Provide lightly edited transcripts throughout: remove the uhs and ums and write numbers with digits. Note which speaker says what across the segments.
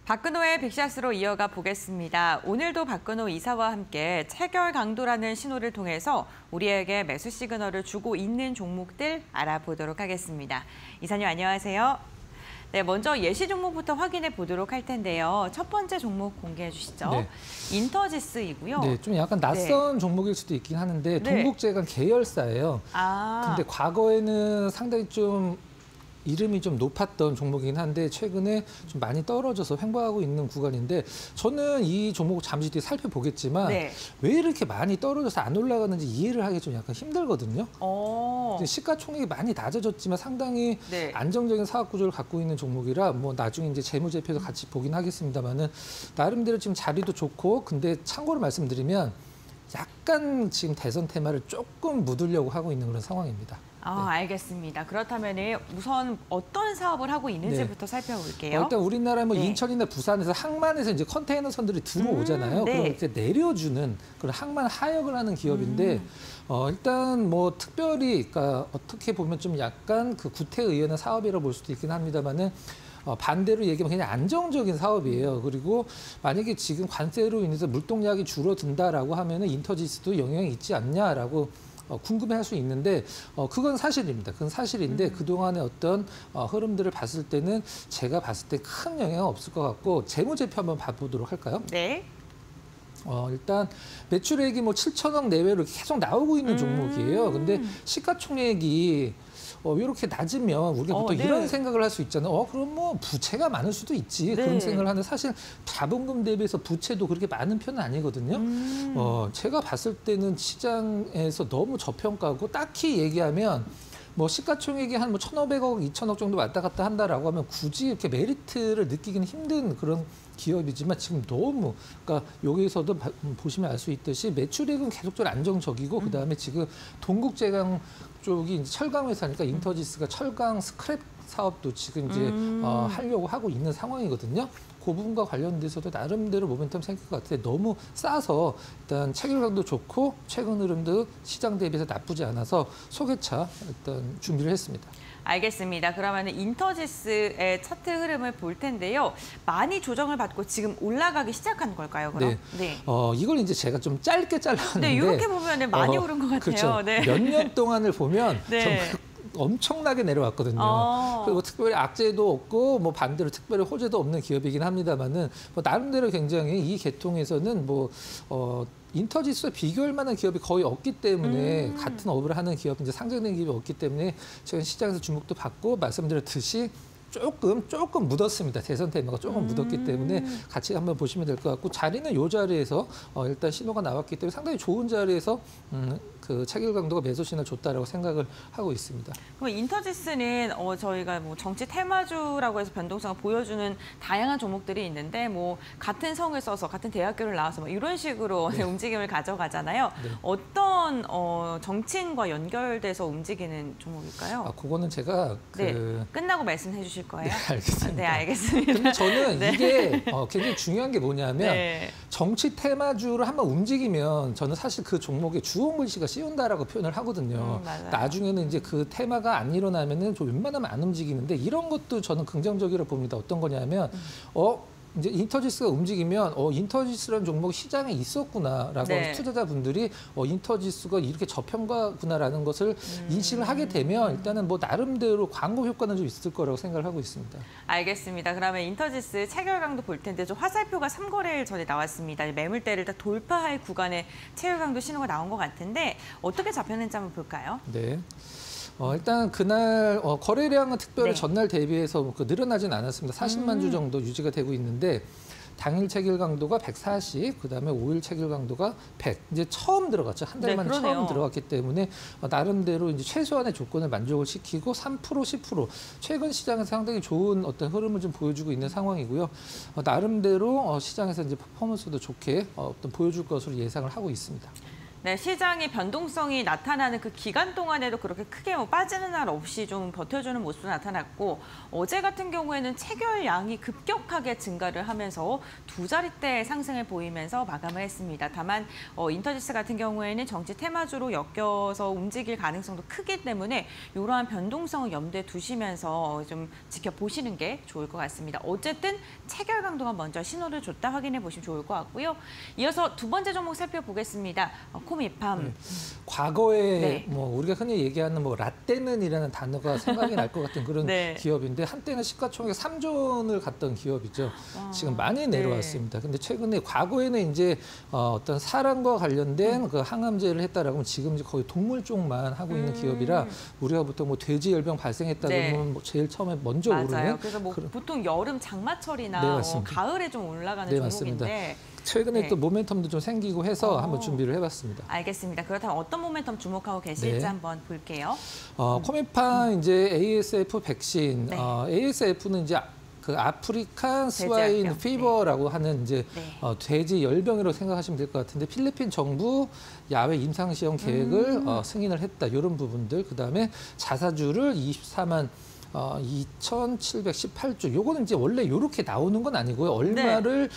Speaker 1: 박근호의 빅샷으로 이어가 보겠습니다. 오늘도 박근호 이사와 함께 체결 강도라는 신호를 통해서 우리에게 매수 시그널을 주고 있는 종목들 알아보도록 하겠습니다. 이사님 안녕하세요. 네, 먼저 예시 종목부터 확인해 보도록 할 텐데요. 첫 번째 종목 공개해 주시죠.
Speaker 2: 네.
Speaker 1: 인터지스이고요.
Speaker 2: 네, 좀 약간 낯선 종목일 수도 있긴 하는데 동국제강 계열사예요. 근데 과거에는 상당히 좀 이름이 좀 높았던 종목이긴 한데 최근에 좀 많이 떨어져서 횡보하고 있는 구간인데 저는 이 종목을 잠시 뒤에 살펴보겠지만 왜 이렇게 많이 떨어져서 안 올라가는지 이해를 하기 좀 약간 힘들거든요. 시가총액이 많이 낮아졌지만 상당히 안정적인 사업 구조를 갖고 있는 종목이라 뭐 나중에 이제 재무제표도 같이 보긴 하겠습니다만은 나름대로 지금 자리도 좋고 근데 참고로 말씀드리면 약간 지금 대선 테마를 조금 묻으려고 하고 있는 그런 상황입니다.
Speaker 1: 알겠습니다. 그렇다면 우선 어떤 사업을 하고 있는지부터 살펴볼게요.
Speaker 2: 일단 우리나라 뭐 인천이나 부산에서 항만에서 이제 컨테이너 선들이 들어오잖아요. 그럼 이렇게 내려주는 그런 항만 하역을 하는 기업인데 일단 뭐 특별히 그러니까 어떻게 보면 좀 약간 그 구태의연한 사업이라고 볼 수도 있긴 합니다만은 반대로 얘기하면 그냥 안정적인 사업이에요. 그리고 만약에 지금 관세로 인해서 물동량이 줄어든다라고 하면은 인터지스도 영향이 있지 않냐라고 궁금해할 수 있는데 그건 사실입니다. 그건 사실인데 그동안의 어떤 흐름들을 봤을 때는 제가 봤을 때 큰 영향은 없을 것 같고 재무제표 한번 봐보도록 할까요?
Speaker 1: 네.
Speaker 2: 일단 매출액이 뭐 7천억 내외로 계속 나오고 있는 종목이에요. 근데 시가총액이 이렇게 낮으면 우리가 보통 이런 생각을 할 수 있잖아요. 그럼 뭐 부채가 많을 수도 있지. 그런 생각을 하는데 사실 자본금 대비해서 부채도 그렇게 많은 편은 아니거든요. 제가 봤을 때는 시장에서 너무 저평가고 딱히 얘기하면 뭐 시가총액이 한 뭐 1,500억, 2,000억 정도 왔다 갔다 한다라고 하면 굳이 이렇게 메리트를 느끼기는 힘든 그런 기업이지만 지금 너무 그러니까 여기서도 보시면 알 수 있듯이 매출액은 계속적으로 안정적이고 그다음에 지금 동국제강 쪽이 이제 철강 회사니까 인터지스가 철강 스크랩 사업도 지금 이제 하려고 하고 있는 상황이거든요. 그 부분과 관련돼서도 나름대로 모멘텀 생길 것 같아요. 너무 싸서 일단 체결감도 좋고 최근 흐름도 시장 대비해서 나쁘지 않아서 소개차 일단 준비를 했습니다.
Speaker 1: 알겠습니다. 그러면 인터지스의 차트 흐름을 볼 텐데요. 많이 조정을 받고 지금 올라가기 시작한 걸까요, 그럼?
Speaker 2: 이걸 이제 제가 좀 짧게 잘랐는데
Speaker 1: 이렇게 보면 많이 오른 것 같아요.
Speaker 2: 그렇죠. 몇 년 동안을 보면 정말 엄청나게 내려왔거든요. 그리고 특별히 악재도 없고 뭐 반대로 특별히 호재도 없는 기업이긴 합니다만은 뭐 나름대로 굉장히 이 계통에서는 뭐 인터지수와 비교할 만한 기업이 거의 없기 때문에 같은 업을 하는 기업, 이제 상장된 기업이 없기 때문에 최근 시장에서 주목도 받고 말씀드렸듯이 조금 묻었습니다. 대선 테마가 조금 묻었기 때문에 같이 한번 보시면 될 것 같고 자리는 이 자리에서 일단 신호가 나왔기 때문에 상당히 좋은 자리에서 그 체결 강도가 매수 신호를 줬다라고 생각을 하고 있습니다.
Speaker 1: 그럼 인터지스는 저희가 뭐 정치 테마주라고 해서 변동성을 보여주는 다양한 종목들이 있는데 뭐 같은 성을 써서 같은 대학교를 나와서 뭐 이런 식으로 움직임을 가져가잖아요. 어떤 정치인과 연결돼서 움직이는 종목일까요?
Speaker 2: 그거는 제가
Speaker 1: 끝나고 말씀해 주실 거예요?
Speaker 2: 알겠습니다.
Speaker 1: 네, 알겠습니다.
Speaker 2: 근데 저는 이게 굉장히 중요한 게 뭐냐면 정치 테마주로 한번 움직이면 저는 사실 그 종목에 주홍 글씨가 씌운다라고 표현을 하거든요. 나중에는 이제 그 테마가 안 일어나면은 좀 웬만하면 안 움직이는데 이런 것도 저는 긍정적이라고 봅니다. 어떤 거냐면 이제 인터지스가 움직이면 인터지스라는 종목이 시장에 있었구나라고 투자자분들이 인터지스가 이렇게 저평가구나라는 것을 인식을 하게 되면 일단은 뭐 나름대로 광고 효과는 좀 있을 거라고 생각을 하고 있습니다.
Speaker 1: 알겠습니다. 그러면 인터지스 체결 강도 볼 텐데 좀 화살표가 3거래일 전에 나왔습니다. 매물대를 다 돌파할 구간에 체결 강도 신호가 나온 것 같은데 어떻게 잡혔는지 한번 볼까요?
Speaker 2: 네. 일단 그날 거래량은 특별히 전날 대비해서 늘어나진 않았습니다. 40만 주 정도 유지가 되고 있는데 당일 체결 강도가 140, 그다음에 5일 체결 강도가 100. 이제 처음 들어갔죠. 한 달 만에 처음 들어갔기 때문에 나름대로 이제 최소한의 조건을 만족을 시키고 3%, 10% 최근 시장에서 상당히 좋은 어떤 흐름을 좀 보여주고 있는 상황이고요. 나름대로 시장에서 이제 퍼포먼스도 좋게 어떤 보여줄 것으로 예상을 하고 있습니다.
Speaker 1: 네, 시장의 변동성이 나타나는 그 기간 동안에도 그렇게 크게 뭐 빠지는 날 없이 좀 버텨주는 모습도 나타났고 어제 같은 경우에는 체결량이 급격하게 증가를 하면서 두 자릿대 상승을 보이면서 마감을 했습니다. 다만 인터지스 같은 경우에는 정치 테마주로 엮여서 움직일 가능성도 크기 때문에 이러한 변동성을 염두에 두시면서 좀 지켜보시는 게 좋을 것 같습니다. 어쨌든 체결 강도가 먼저 신호를 줬다 확인해 보시면 좋을 것 같고요. 이어서 두 번째 종목 살펴보겠습니다. 코미팜.
Speaker 2: 네. 과거에
Speaker 1: 네.
Speaker 2: 뭐 우리가 흔히 얘기하는 뭐 라떼는이라는 단어가 생각이 날 것 같은 그런
Speaker 1: 네.
Speaker 2: 기업인데 한때는 시가총액 3조 원을 갔던 기업이죠. 지금 많이 내려왔습니다. 근데 최근에 과거에는 이제 어떤 사람과 관련된 그 항암제를 했다라고 하면 지금 이제 거의 동물 쪽만 하고 있는 기업이라 우리가 보통 뭐 돼지 열병 발생했다 그러면
Speaker 1: 네.
Speaker 2: 뭐 제일 처음에 먼저
Speaker 1: 맞아요.
Speaker 2: 오르는
Speaker 1: 그래서 뭐 보통 여름 장마철이나
Speaker 2: 네, 맞습니다.
Speaker 1: 가을에 좀 올라가는
Speaker 2: 네,
Speaker 1: 종목인데
Speaker 2: 최근에
Speaker 1: 네.
Speaker 2: 또 모멘텀도 좀 생기고 해서 한번 준비를 해봤습니다.
Speaker 1: 알겠습니다. 그렇다면 어떤 모멘텀 주목하고 계실지
Speaker 2: 네.
Speaker 1: 한번 볼게요.
Speaker 2: 코미팜 이제 ASF 백신,
Speaker 1: 네.
Speaker 2: ASF는 이제 그 아프리칸 스와인
Speaker 1: 돼지열병.
Speaker 2: 피버라고 하는 이제
Speaker 1: 네.
Speaker 2: 돼지 열병이라고 생각하시면 될 것 같은데 필리핀 정부 야외 임상 시험 계획을 승인을 했다 이런 부분들 그다음에 자사주를 24만 2,718조. 요거는 이제 원래 이렇게 나오는 건 아니고요. 얼마를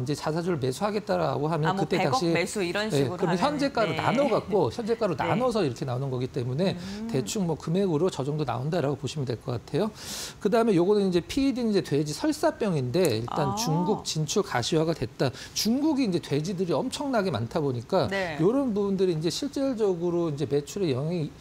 Speaker 2: 이제 자사주를 매수하겠다라고 하면
Speaker 1: 뭐
Speaker 2: 그때
Speaker 1: 100억
Speaker 2: 당시
Speaker 1: 매수 이런 식으로
Speaker 2: 그러면
Speaker 1: 하면은,
Speaker 2: 현재가로
Speaker 1: 네.
Speaker 2: 나눠갖고 현재가로
Speaker 1: 네.
Speaker 2: 나눠서 이렇게 나오는 거기 때문에 대충 뭐 금액으로 저 정도 나온다라고 보시면 될 것 같아요. 그다음에 요거는 이제 PED는 이제 돼지 설사병인데 일단 중국 진출 가시화가 됐다. 중국이 이제 돼지들이 엄청나게 많다 보니까
Speaker 1: 네.
Speaker 2: 이런 부분들이 이제 실질적으로 이제 매출에 영향이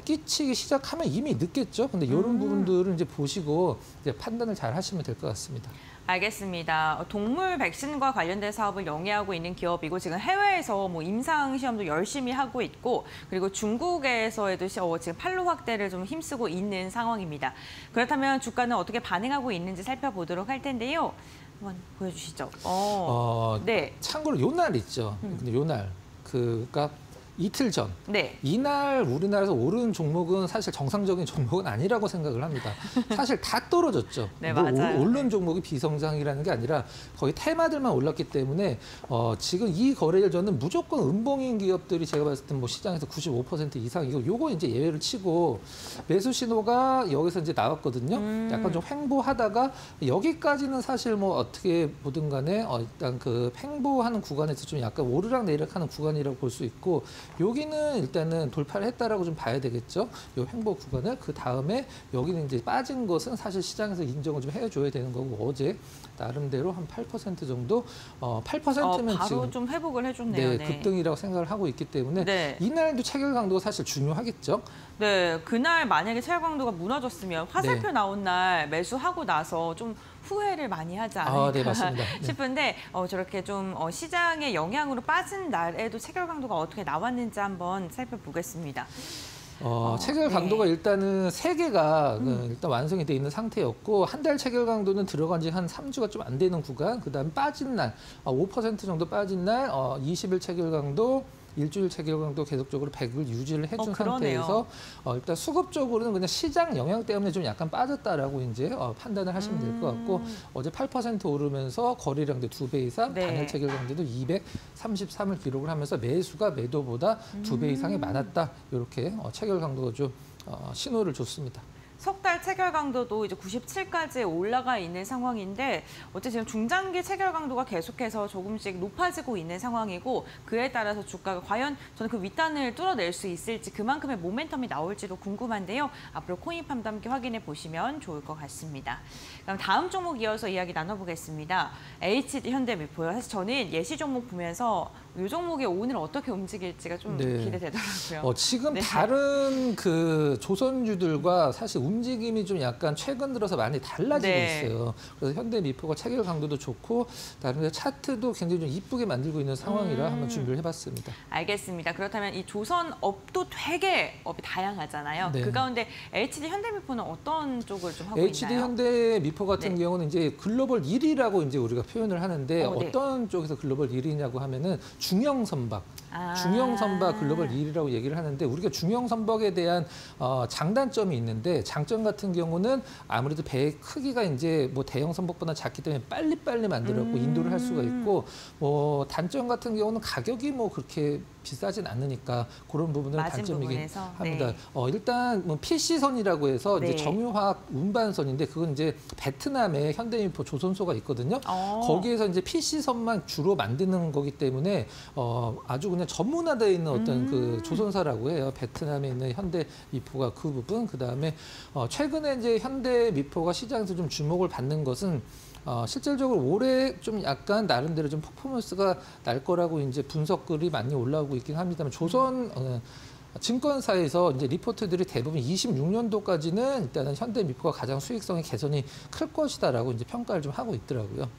Speaker 2: 끼치기 시작하면 이미 늦겠죠. 근데 이런 부분들을 이제 보시고 이제 판단을 잘 하시면 될 것 같습니다.
Speaker 1: 알겠습니다. 동물 백신과 관련된 사업을 영위하고 있는 기업이고 지금 해외에서 뭐 임상 시험도 열심히 하고 있고 그리고 중국에서에도 지금 판로 확대를 좀 힘쓰고 있는 상황입니다. 그렇다면 주가는 어떻게 반응하고 있는지 살펴보도록 할 텐데요. 한번 보여주시죠. 네.
Speaker 2: 참고로 요 날 있죠. 근데 요 날 그러니까 이틀 전.
Speaker 1: 네.
Speaker 2: 이날 우리나라에서 오른 종목은 사실 정상적인 종목은 아니라고 생각을 합니다. 사실 다 떨어졌죠.
Speaker 1: 네,
Speaker 2: 뭐
Speaker 1: 맞아요.
Speaker 2: 오른 종목이 비성장이라는 게 아니라 거의 테마들만 올랐기 때문에 지금 이 거래일 저는 무조건 음봉인 기업들이 제가 봤을 때 뭐 시장에서 95% 이상이고 요거 이제 예외를 치고 매수 신호가 여기서 이제 나왔거든요. 약간 좀 횡보하다가 여기까지는 사실 뭐 어떻게 보든 간에 일단 그 횡보하는 구간에서 좀 약간 오르락 내리락하는 구간이라고 볼 수 있고 여기는 일단은 돌파를 했다라고 좀 봐야 되겠죠. 요 횡보 구간을 그 다음에 여기는 이제 빠진 것은 사실 시장에서 인정을 좀 해줘야 되는 거고 어제 나름대로 한 8% 정도 8%면
Speaker 1: 바로
Speaker 2: 지금
Speaker 1: 좀 회복을 해줬네요.
Speaker 2: 네, 급등이라고 생각을 하고 있기 때문에
Speaker 1: 네.
Speaker 2: 이날도 체결 강도가 사실 중요하겠죠.
Speaker 1: 네, 그날 만약에 체결 강도가 무너졌으면 화살표
Speaker 2: 네.
Speaker 1: 나온 날 매수하고 나서 좀 후회를 많이 하지 않을까
Speaker 2: 네, 맞습니다. 네.
Speaker 1: 싶은데 저렇게 좀 시장의 영향으로 빠진 날에도 체결 강도가 어떻게 나왔는지 한번 살펴보겠습니다.
Speaker 2: 체결
Speaker 1: 네.
Speaker 2: 강도가 일단은 3개가 일단 완성이 돼 있는 상태였고 한 달 체결 강도는 들어간 지 한 3주가 좀 안 되는 구간, 그다음 빠진 날 5% 정도 빠진 날 20일 체결 강도 일주일 체결 강도 계속적으로 100을 유지를 해준 상태에서 일단 수급적으로는 그냥 시장 영향 때문에 좀 약간 빠졌다라고 이제 판단을 하시면 될 것 같고 어제 8% 오르면서 거래량도 2배 이상,
Speaker 1: 네.
Speaker 2: 단일 체결 강도도 233을 기록을 하면서 매수가 매도보다 2배 이상이 많았다. 이렇게 체결 강도가 좀 신호를 줬습니다.
Speaker 1: 석 달 체결 강도도 이제 97까지 올라가 있는 상황인데 어째 지금 중장기 체결 강도가 계속해서 조금씩 높아지고 있는 상황이고 그에 따라서 주가가 과연 저는 그 윗단을 뚫어낼 수 있을지 그만큼의 모멘텀이 나올지도 궁금한데요. 앞으로 코인팜도 함께 확인해 보시면 좋을 것 같습니다. 그럼 다음 종목 이어서 이야기 나눠보겠습니다. HD 현대미포요. 사실 저는 예시 종목 보면서 이 종목이 오늘 어떻게 움직일지가 좀
Speaker 2: 네.
Speaker 1: 기대되더라고요.
Speaker 2: 지금
Speaker 1: 네.
Speaker 2: 다른 그 조선주들과 사실 움직임이 좀 약간 최근 들어서 많이 달라지고
Speaker 1: 네.
Speaker 2: 있어요. 그래서 현대미포가 체결 강도도 좋고 다른 차트도 굉장히 좀 이쁘게 만들고 있는 상황이라 한번 준비를 해봤습니다.
Speaker 1: 알겠습니다. 그렇다면 이 조선업도 되게 업이 다양하잖아요.
Speaker 2: 네.
Speaker 1: 그 가운데 HD 현대미포는 어떤 쪽을 좀 하고
Speaker 2: HD
Speaker 1: 있나요?
Speaker 2: 현대미포 같은
Speaker 1: 네.
Speaker 2: 경우는 이제 글로벌 1위라고 이제 우리가 표현을 하는데
Speaker 1: 네.
Speaker 2: 어떤 쪽에서 글로벌 1위냐고 하면은 중형 선박. 중형 선박 글로벌 1위라고 얘기를 하는데 우리가 중형 선박에 대한 장단점이 있는데 장점 같은 경우는 아무래도 배의 크기가 이제 뭐 대형 선박보다 작기 때문에 빨리빨리 만들었고 인도를 할 수가 있고 뭐 단점 같은 경우는 가격이 뭐 그렇게 비싸진 않으니까 그런 부분은 단점이긴
Speaker 1: 부분에서,
Speaker 2: 합니다.
Speaker 1: 네.
Speaker 2: 일단 뭐 PC선이라고 해서
Speaker 1: 네.
Speaker 2: 이제 정유화학 운반선인데 그건 이제 베트남에 현대미포 조선소가 있거든요. 거기에서 이제 PC선만 주로 만드는 거기 때문에 아주 그냥 전문화되어 있는 어떤 그 조선사라고 해요. 베트남에 있는 현대미포가 그 부분, 그다음에 최근에 이제 현대미포가 시장에서 좀 주목을 받는 것은 실질적으로 올해 좀 약간 나름대로 좀 퍼포먼스가 날 거라고 이제 분석글이 많이 올라오고 있긴 합니다만 조선 증권사에서 이제 리포트들이 대부분 26년도까지는 일단은 현대미포가 가장 수익성의 개선이 클 것이다라고 이제 평가를 좀 하고 있더라고요.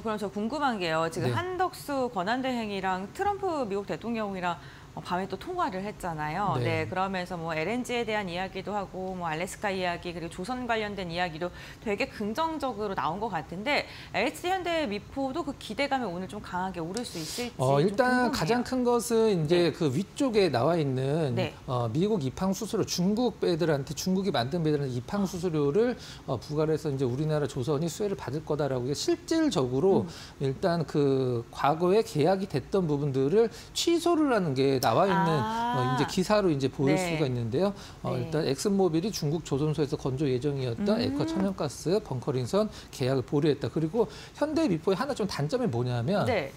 Speaker 1: 그럼 저 궁금한 게요. 지금
Speaker 2: 네.
Speaker 1: 한덕수 권한대행이랑 트럼프 미국 대통령이랑 밤에 또 통화를 했잖아요.
Speaker 2: 네.
Speaker 1: 네, 그러면서 뭐 LNG에 대한 이야기도 하고 뭐 알래스카 이야기 그리고 조선 관련된 이야기도 되게 긍정적으로 나온 것 같은데 LH 현대미포도 그 기대감이 오늘 좀 강하게 오를 수 있을지 좀
Speaker 2: 일단
Speaker 1: 궁금해요.
Speaker 2: 가장 큰 것은 이제
Speaker 1: 네.
Speaker 2: 그 위쪽에 나와 있는
Speaker 1: 네.
Speaker 2: 미국 입항 수수료, 중국 배들한테 중국이 만든 배들한테 입항 수수료를 부과를 해서 이제 우리나라 조선이 수혜를 받을 거다라고 실질적으로 일단 그 과거에 계약이 됐던 부분들을 취소를 하는 게 나와 있는 이제 기사로 이제 보일
Speaker 1: 네.
Speaker 2: 수가 있는데요.
Speaker 1: 네.
Speaker 2: 일단 엑슨모빌이 중국 조선소에서 건조 예정이었던 에커 천연가스 벙커링선 계약을 보류했다. 그리고 현대미포의 하나 좀 단점이 뭐냐면
Speaker 1: 네.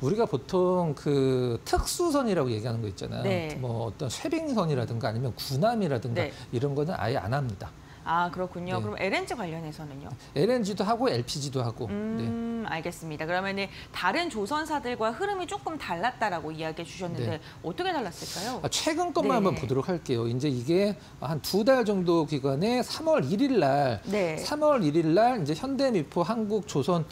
Speaker 2: 우리가 보통 그 특수선이라고 얘기하는 거 있잖아요.
Speaker 1: 네.
Speaker 2: 뭐 어떤 쇠빙선이라든가 아니면 구남이라든가
Speaker 1: 네.
Speaker 2: 이런 거는 아예 안 합니다.
Speaker 1: 그렇군요.
Speaker 2: 네.
Speaker 1: 그럼 LNG 관련해서는요?
Speaker 2: LNG도 하고 LPG도 하고. 네.
Speaker 1: 알겠습니다. 그러면은 다른 조선사들과 흐름이 조금 달랐다라고 이야기해 주셨는데
Speaker 2: 네.
Speaker 1: 어떻게 달랐을까요?
Speaker 2: 최근 것만
Speaker 1: 네.
Speaker 2: 한번 보도록 할게요. 이제 이게 한 2달 정도 기간에 3월 1일 날,
Speaker 1: 네.
Speaker 2: 3월 1일 날 이제 현대미포, 한국, 조선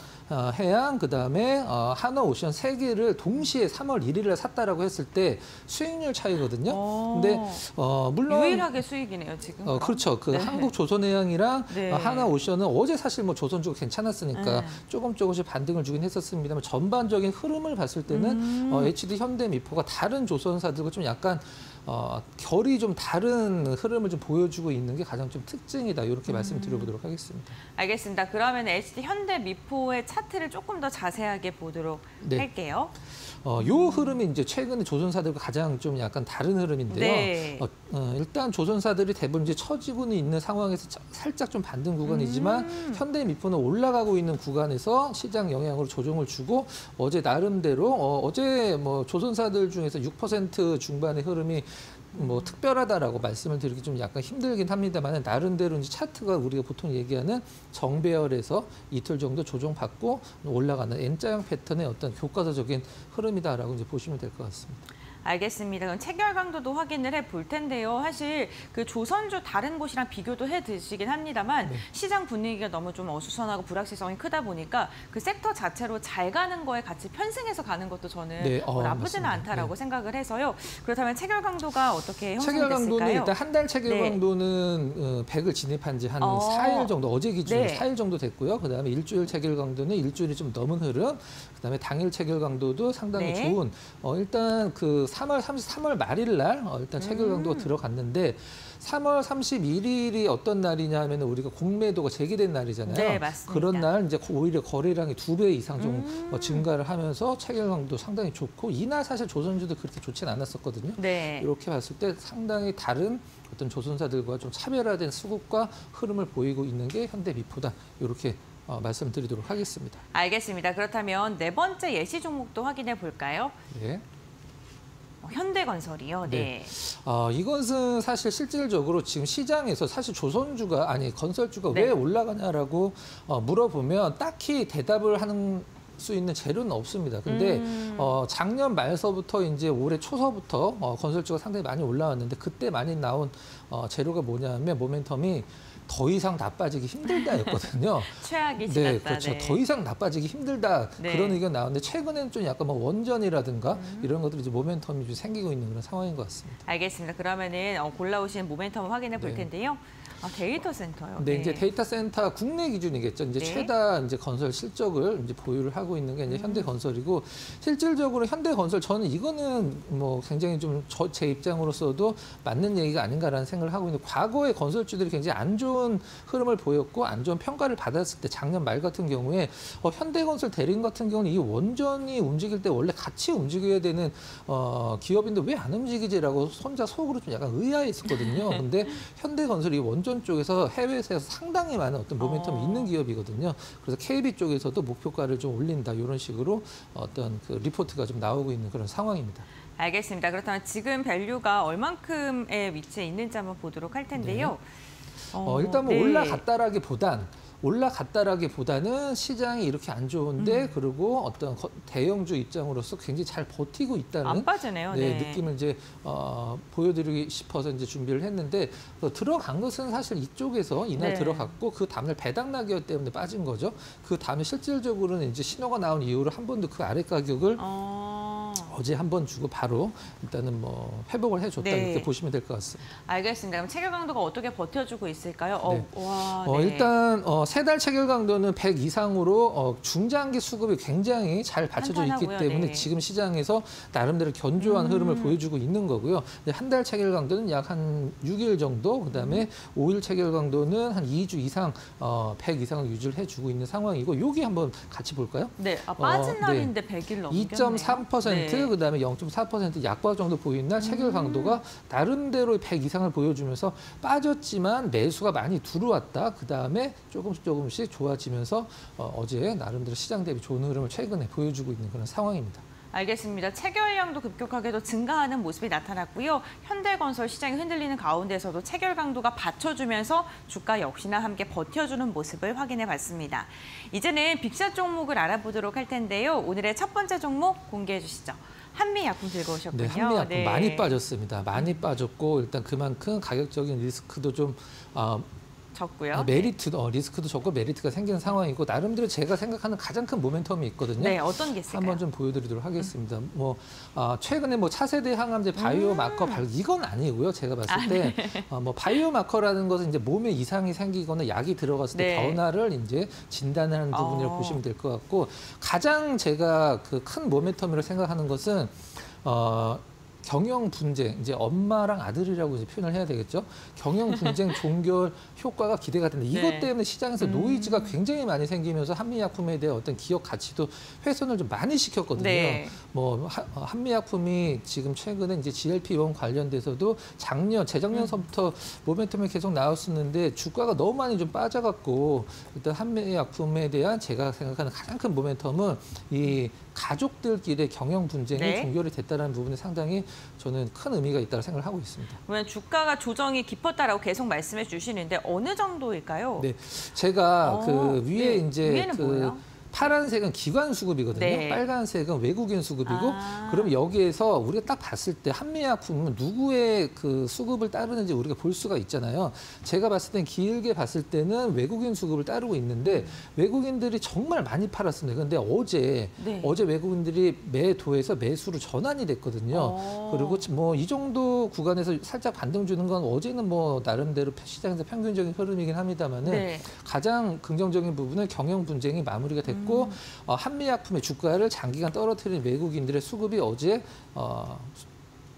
Speaker 2: 해양, 그다음에 한화오션 세 개를 동시에 3월 1일 날 샀다라고 했을 때 수익률 차이거든요. 근데 물론
Speaker 1: 유일하게 수익이네요, 지금.
Speaker 2: 그렇죠. 그
Speaker 1: 네.
Speaker 2: 한국 조선해양이랑
Speaker 1: 네.
Speaker 2: 한화오션은 어제 사실 뭐 조선주가 괜찮았으니까 조금씩 반등을 주긴 했었습니다만 전반적인 흐름을 봤을 때는 HD 현대미포가 다른 조선사들과 좀 약간 결이 좀 다른 흐름을 좀 보여주고 있는 게 가장 좀 특징이다. 이렇게 말씀드려보도록 하겠습니다.
Speaker 1: 알겠습니다. 그러면 HD 현대미포의 차트를 조금 더 자세하게 보도록
Speaker 2: 네.
Speaker 1: 할게요.
Speaker 2: 요 흐름이 이제 최근에 조선사들과 가장 좀 약간 다른 흐름인데요.
Speaker 1: 네.
Speaker 2: 일단 조선사들이 대부분 이제 처지고 있는 상황에서 살짝 좀 반등 구간이지만 현대미포는 올라가고 있는 구간에서 시장 영향으로 조정을 주고 어제 나름대로 어제 뭐 조선사들 중에서 6% 중반의 흐름이 뭐 특별하다라고 말씀을 드리기 좀 약간 힘들긴 합니다만 나름대로 이제 차트가 우리가 보통 얘기하는 정배열에서 이틀 정도 조정받고 올라가는 N자형 패턴의 어떤 교과서적인 흐름이다라고 이제 보시면 될 것 같습니다.
Speaker 1: 알겠습니다. 그럼 체결 강도도 확인을 해 볼 텐데요. 사실 그 조선주 다른 곳이랑 비교도 해 드시긴 합니다만 시장 분위기가 너무 좀 어수선하고 불확실성이 크다 보니까 그 섹터 자체로 잘 가는 거에 같이 편승해서 가는 것도 저는 나쁘지는
Speaker 2: 맞습니다.
Speaker 1: 않다라고 생각을 해서요. 그렇다면 체결 강도가 어떻게
Speaker 2: 체결
Speaker 1: 형성됐을까요?
Speaker 2: 강도는 일단 한 달 체결
Speaker 1: 네.
Speaker 2: 강도는 100을 진입한 지 한 4일 정도, 어제 기준으로
Speaker 1: 네.
Speaker 2: 4일 정도 됐고요. 그다음에 일주일 체결 강도는 일주일이 좀 넘은 흐름. 그다음에 당일 체결 강도도 상당히
Speaker 1: 네.
Speaker 2: 좋은. 일단 그 3월 말일 날 일단 체결 강도가 들어갔는데 3월 31일이 어떤 날이냐 하면 우리가 공매도가 제기된 날이잖아요.
Speaker 1: 네, 맞습니다.
Speaker 2: 그런 날 이제 오히려 거래량이 2배 이상 좀 증가를 하면서 체결 강도 상당히 좋고 이날 사실 조선주도 그렇게 좋진 않았었거든요.
Speaker 1: 네.
Speaker 2: 이렇게 봤을 때 상당히 다른 어떤 조선사들과 좀 차별화된 수급과 흐름을 보이고 있는 게 현대미포다. 이렇게 말씀드리도록 하겠습니다.
Speaker 1: 알겠습니다. 그렇다면 네 번째 예시 종목도 확인해 볼까요?
Speaker 2: 네.
Speaker 1: 현대건설이요. 네.
Speaker 2: 이것은 사실 실질적으로 지금 시장에서 사실 조선주가 아니 건설주가
Speaker 1: 네.
Speaker 2: 왜 올라가냐라고 물어보면 딱히 대답을 하는 수 있는 재료는 없습니다. 근데 작년 말서부터 이제 올해 초서부터 건설주가 상당히 많이 올라왔는데 그때 많이 나온 재료가 뭐냐면 모멘텀이 더 이상 나빠지기 힘들다였거든요.
Speaker 1: 최악이 지났다.
Speaker 2: 네, 그렇죠. 더 이상 나빠지기 힘들다
Speaker 1: 네.
Speaker 2: 그런 의견 나왔는데 최근에는 좀 약간 뭐 원전이라든가 이런 것들이 이제 모멘텀이 좀 생기고 있는 그런 상황인 것 같습니다.
Speaker 1: 알겠습니다. 그러면은 골라오신 모멘텀을 확인해 볼
Speaker 2: 네.
Speaker 1: 텐데요. 아, 데이터 센터요?
Speaker 2: 네, 이제 데이터 센터 국내 기준이겠죠. 이제
Speaker 1: 네.
Speaker 2: 최다 이제 건설 실적을 이제 보유를 하고 있는 게 이제 현대건설이고, 실질적으로 현대건설, 저는 이거는 뭐 굉장히 좀 제 입장으로서도 맞는 얘기가 아닌가라는 생각을 하고 있는데, 과거에 건설주들이 굉장히 안 좋은 흐름을 보였고 안 좋은 평가를 받았을 때 작년 말 같은 경우에 현대건설 대리인 같은 경우는 이 원전이 움직일 때 원래 같이 움직여야 되는 기업인데 왜 안 움직이지라고 혼자 속으로 좀 약간 의아했었거든요. 근데 현대건설이 원전 쪽에서 해외에서 상당히 많은 어떤 모멘텀이 있는 기업이거든요. 그래서 KB 쪽에서도 목표가를 좀 올린다, 이런 식으로 어떤 그 리포트가 좀 나오고 있는 그런 상황입니다.
Speaker 1: 알겠습니다. 그렇다면 지금 밸류가 얼만큼의 위치에 있는지 한번 보도록 할 텐데요.
Speaker 2: 일단 뭐
Speaker 1: 네.
Speaker 2: 올라갔다라기보다는 시장이 이렇게 안 좋은데, 그리고 어떤 대형주 입장으로서 굉장히 잘 버티고 있다는
Speaker 1: 안 빠지네요.
Speaker 2: 네,
Speaker 1: 네.
Speaker 2: 느낌을 이제 보여드리고 싶어서 이제 준비를 했는데, 들어간 것은 사실 이쪽에서 이날
Speaker 1: 네.
Speaker 2: 들어갔고 그 다음날 배당 낙이었 때문에 빠진 거죠. 그 다음에 실질적으로는 이제 신호가 나온 이후로 한 번도 그 아래 가격을 어제 한 번 주고 바로 일단은 뭐 회복을 해줬다,
Speaker 1: 네.
Speaker 2: 이렇게 보시면 될 것 같습니다.
Speaker 1: 알겠습니다. 그럼 체결 강도가 어떻게 버텨주고 있을까요?
Speaker 2: 네.
Speaker 1: 와, 네.
Speaker 2: 일단 세 달 체결 강도는 100 이상으로 중장기 수급이 굉장히 잘 받쳐져 있기
Speaker 1: 탄탄하고요.
Speaker 2: 때문에
Speaker 1: 네.
Speaker 2: 지금 시장에서 나름대로 견조한 흐름을 보여주고 있는 거고요. 한 달 체결 강도는 약 한 6일 정도, 그다음에 5일 체결 강도는 한 2주 이상 100 이상을 유지를 해주고 있는 상황이고, 여기 한번 같이 볼까요?
Speaker 1: 네, 빠진
Speaker 2: 네.
Speaker 1: 날인데 100일 넘겼네요.
Speaker 2: 2.3%,
Speaker 1: 네.
Speaker 2: 그다음에 0.4% 약보 정도 보이는 날 체결 강도가 나름대로 100 이상을 보여주면서 빠졌지만 매수가 많이 들어왔다. 그다음에 조금씩 좋아지면서 어제 나름대로 시장 대비 좋은 흐름을 최근에 보여주고 있는 그런 상황입니다.
Speaker 1: 알겠습니다. 체결량도 급격하게도 증가하는 모습이 나타났고요. 현대건설 시장이 흔들리는 가운데서도 체결 강도가 받쳐주면서 주가 역시나 함께 버텨주는 모습을 확인해 봤습니다. 이제는 빅샷 종목을 알아보도록 할 텐데요. 오늘의 첫 번째 종목 공개해 주시죠. 한미약품 들고 오셨군요.
Speaker 2: 네, 한미약품
Speaker 1: 네.
Speaker 2: 많이 빠졌습니다. 많이 빠졌고, 일단 그만큼 가격적인 리스크도 좀
Speaker 1: 적고요.
Speaker 2: 리스크도 적고 메리트가 생기는 상황이고, 나름대로 제가 생각하는 가장 큰 모멘텀이 있거든요.
Speaker 1: 네, 어떤 게 있을까요?
Speaker 2: 한번 좀 보여드리도록 하겠습니다. 최근에 차세대 항암제 바이오 마커 이건 아니고요. 제가 봤을 때 바이오 마커라는 것은 이제 몸에 이상이 생기거나 약이 들어갔을 때
Speaker 1: 네.
Speaker 2: 변화를 이제 진단하는 부분이라고 보시면 될 것 같고, 가장 제가 그 큰 모멘텀이라고 생각하는 것은 경영 분쟁, 이제 엄마랑 아들이라고 이제 표현을 해야 되겠죠. 경영 분쟁 종결 효과가 기대가 된다. 이것
Speaker 1: 네.
Speaker 2: 때문에 시장에서 노이즈가 굉장히 많이 생기면서 한미약품에 대한 어떤 기업 가치도 훼손을 좀 많이 시켰거든요.
Speaker 1: 네.
Speaker 2: 한미약품이 지금 최근에 이제 GLP-1 관련돼서도 재작년서부터 모멘텀이 계속 나왔었는데 주가가 너무 많이 좀 빠져갖고, 일단 한미약품에 대한 제가 생각하는 가장 큰 모멘텀은 이 가족들끼리의 경영 분쟁이
Speaker 1: 네.
Speaker 2: 종결이 됐다는 부분에 상당히 저는 큰 의미가 있다고 생각을 하고 있습니다.
Speaker 1: 그러면 주가가 조정이 깊었다라고 계속 말씀해 주시는데 어느 정도일까요?
Speaker 2: 네, 제가 그 위에
Speaker 1: 네.
Speaker 2: 이제
Speaker 1: 위에는 뭐예요?
Speaker 2: 파란색은 기관 수급이거든요.
Speaker 1: 네.
Speaker 2: 빨간색은 외국인 수급이고, 그럼 여기에서 우리가 딱 봤을 때 한미약품은 누구의 그 수급을 따르는지 우리가 볼 수가 있잖아요. 제가 봤을 땐 길게 봤을 때는 외국인 수급을 따르고 있는데, 외국인들이 정말 많이 팔았습니다. 그런데 어제 외국인들이 매도에서 매수로 전환이 됐거든요. 그리고 이 정도 구간에서 살짝 반등 주는 건 어제는 나름대로 시장에서 평균적인 흐름이긴 합니다만은,
Speaker 1: 네.
Speaker 2: 가장 긍정적인 부분은 경영 분쟁이 마무리가 됐고, 한미약품의 주가를 장기간 떨어뜨린 외국인들의 수급이 어제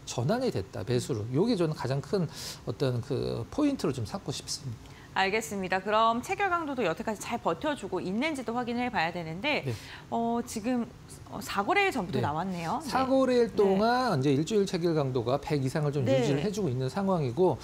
Speaker 2: 전환이 됐다, 매수로. 이게 저는 가장 큰 어떤 그 포인트로 좀 삼고 싶습니다.
Speaker 1: 알겠습니다. 그럼 체결 강도도 여태까지 잘 버텨주고 있는지도 확인해 봐야 되는데,
Speaker 2: 네.
Speaker 1: 지금 4거래일 전부터
Speaker 2: 네.
Speaker 1: 나왔네요.
Speaker 2: 4거래일 동안 이제 일주일 체결 강도가 100 이상을 좀
Speaker 1: 네.
Speaker 2: 유지를 해주고 있는 상황이고,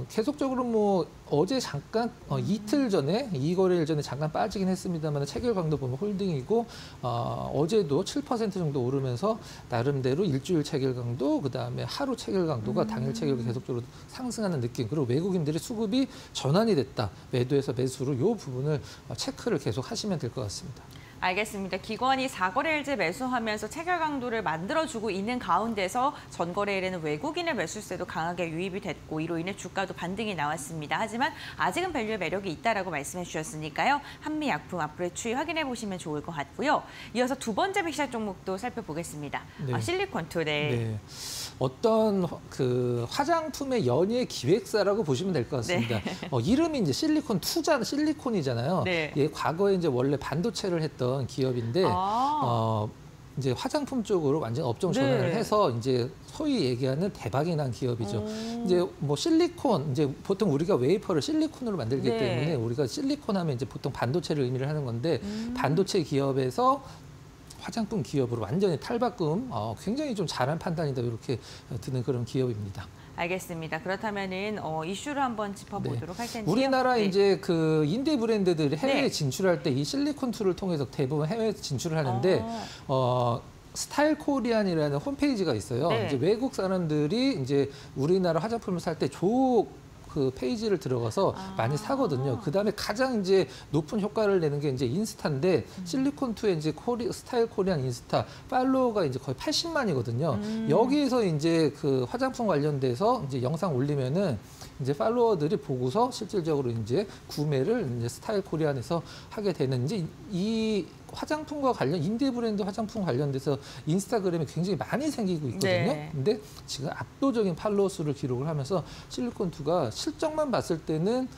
Speaker 2: 계속적으로 어제 잠깐 이틀 전에 2거래일 전에 잠깐 빠지긴 했습니다만 체결 강도 보면 홀딩이고, 어제도 7% 정도 오르면서 나름대로 일주일 체결 강도, 그다음에 하루 체결 강도가 당일 체결이 계속적으로 상승하는 느낌, 그리고 외국인들의 수급이 전환이 됐다, 매도에서 매수로 이 부분을 체크를 계속 하시면 될 것 같습니다.
Speaker 1: 알겠습니다. 기관이 4거래일제 매수하면서 체결 강도를 만들어주고 있는 가운데서 전거래일에는 외국인의 매수세도 강하게 유입이 됐고 이로 인해 주가도 반등이 나왔습니다. 하지만 아직은 밸류의 매력이 있다라고 말씀해 주셨으니까요. 한미약품 앞으로의 추이 확인해 보시면 좋을 것 같고요. 이어서 두 번째 빅샷 종목도 살펴보겠습니다.
Speaker 2: 네.
Speaker 1: 실리콘투.
Speaker 2: 네. 어떤 그 화장품의 연예 기획사라고 보시면 될 것 같습니다.
Speaker 1: 네.
Speaker 2: 이름이 이제 실리콘 투자 실리콘이잖아요.
Speaker 1: 네.
Speaker 2: 예, 과거에 이제 원래 반도체를 했던 기업인데 이제 화장품 쪽으로 완전 업종 전환을
Speaker 1: 네.
Speaker 2: 해서 이제 소위 얘기하는 대박이 난 기업이죠. 이제 뭐 실리콘, 이제 보통 우리가 웨이퍼를 실리콘으로 만들기
Speaker 1: 네.
Speaker 2: 때문에 우리가 실리콘 하면 이제 보통 반도체를 의미를 하는 건데 반도체 기업에서 화장품 기업으로 완전히 탈바꿈, 굉장히 좀 잘한 판단이다 이렇게 드는 그런 기업입니다.
Speaker 1: 알겠습니다. 그렇다면은 이슈를 한번 짚어보도록 할 텐데요.
Speaker 2: 우리나라
Speaker 1: 네.
Speaker 2: 이제 그 인디 브랜드들이 해외에
Speaker 1: 네.
Speaker 2: 진출할 때 이 실리콘 툴을 통해서 대부분 해외에 진출을 하는데 스타일 코리안이라는 홈페이지가 있어요.
Speaker 1: 네.
Speaker 2: 이제 외국 사람들이 이제 우리나라 화장품을 살 때 그 페이지를 들어가서 많이 사거든요. 그다음에 가장 이제 높은 효과를 내는 게 이제 인스타인데 실리콘2의 이제 스타일 코리안 인스타 팔로워가 이제 거의 80만이거든요. 여기에서 이제 그 화장품 관련돼서 이제 영상 올리면은 이제 팔로워들이 보고서 실질적으로 이제 구매를 이제 스타일 코리안에서 하게 되는 이제 이 화장품과 인디 브랜드 화장품 관련돼서 인스타그램이 굉장히 많이 생기고 있거든요.
Speaker 1: 네.
Speaker 2: 근데 지금 압도적인 팔로워 수를 기록을 하면서 실리콘2가 실적만 봤을 때는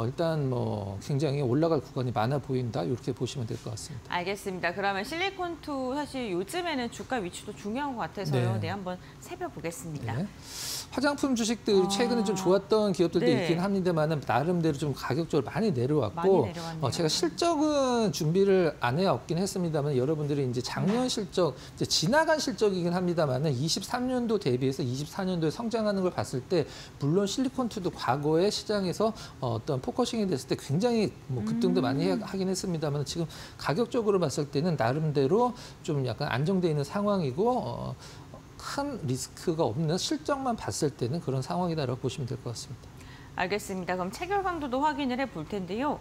Speaker 2: 일단 뭐 굉장히 올라갈 구간이 많아 보인다. 이렇게 보시면 될 것 같습니다.
Speaker 1: 알겠습니다. 그러면 실리콘2 사실 요즘에는 주가 위치도 중요한 것 같아서요. 네, 한번 살펴보겠습니다.
Speaker 2: 네. 화장품 주식들이 최근에 좀 좋았던 기업들도
Speaker 1: 네.
Speaker 2: 있긴 합니다만 나름대로 좀 가격적으로 많이 내려왔고
Speaker 1: 많이 내려왔네요.
Speaker 2: 제가 실적은 준비를 안 해왔긴 했습니다만 여러분들이 이제 작년 실적, 이제 지나간 실적이긴 합니다만은 23년도 대비해서 24년도에 성장하는 걸 봤을 때 물론 실리콘2도 과거에 시장에서 어떤 포커싱이 됐을 때 굉장히 뭐 급등도 많이 하긴 했습니다만 지금 가격적으로 봤을 때는 나름대로 좀 약간 안정돼 있는 상황이고 큰 리스크가 없는 실적만 봤을 때는 그런 상황이다라고 보시면 될 것 같습니다.
Speaker 1: 알겠습니다. 그럼 체결 강도도 확인을 해볼 텐데요.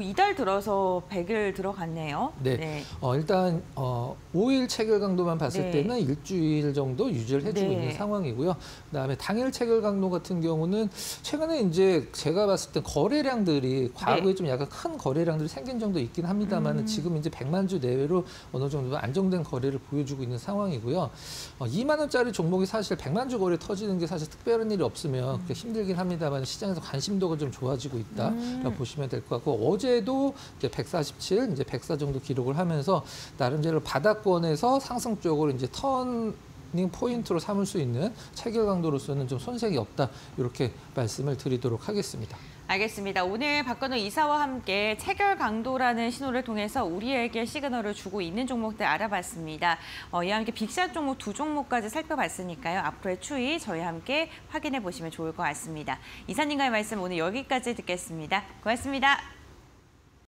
Speaker 1: 이달 들어서 100일 들어갔네요.
Speaker 2: 네. 일단 5일 체결 강도만 봤을
Speaker 1: 네.
Speaker 2: 때는 일주일 정도 유지를 해주고
Speaker 1: 네.
Speaker 2: 있는 상황이고요. 그다음에 당일 체결 강도 같은 경우는 최근에 이제 제가 봤을 때 거래량들이 과거에 좀 약간 큰 거래량들이 생긴 정도 있긴 합니다만 지금 이제 100만 주 내외로 어느 정도 안정된 거래를 보여주고 있는 상황이고요. 2만 원짜리 종목이 사실 100만 주 거래 터지는 게 사실 특별한 일이 없으면 그렇게 힘들긴 합니다만 시장에서 관심도가 좀 좋아지고 있다라고 보시면 될 것 같고 어제도 이제 147, 이제 104 정도 기록을 하면서 나름대로 바닥권에서 상승 쪽으로 이제 터닝 포인트로 삼을 수 있는 체결 강도로서는 좀 손색이 없다 이렇게 말씀을 드리도록 하겠습니다.
Speaker 1: 알겠습니다. 오늘 박건우 이사와 함께 체결 강도라는 신호를 통해서 우리에게 시그널을 주고 있는 종목들 알아봤습니다. 이와 함께 빅샷 종목 두 종목까지 살펴봤으니까요. 앞으로의 추이 저희와 함께 확인해 보시면 좋을 것 같습니다. 이사님과의 말씀 오늘 여기까지 듣겠습니다. 고맙습니다.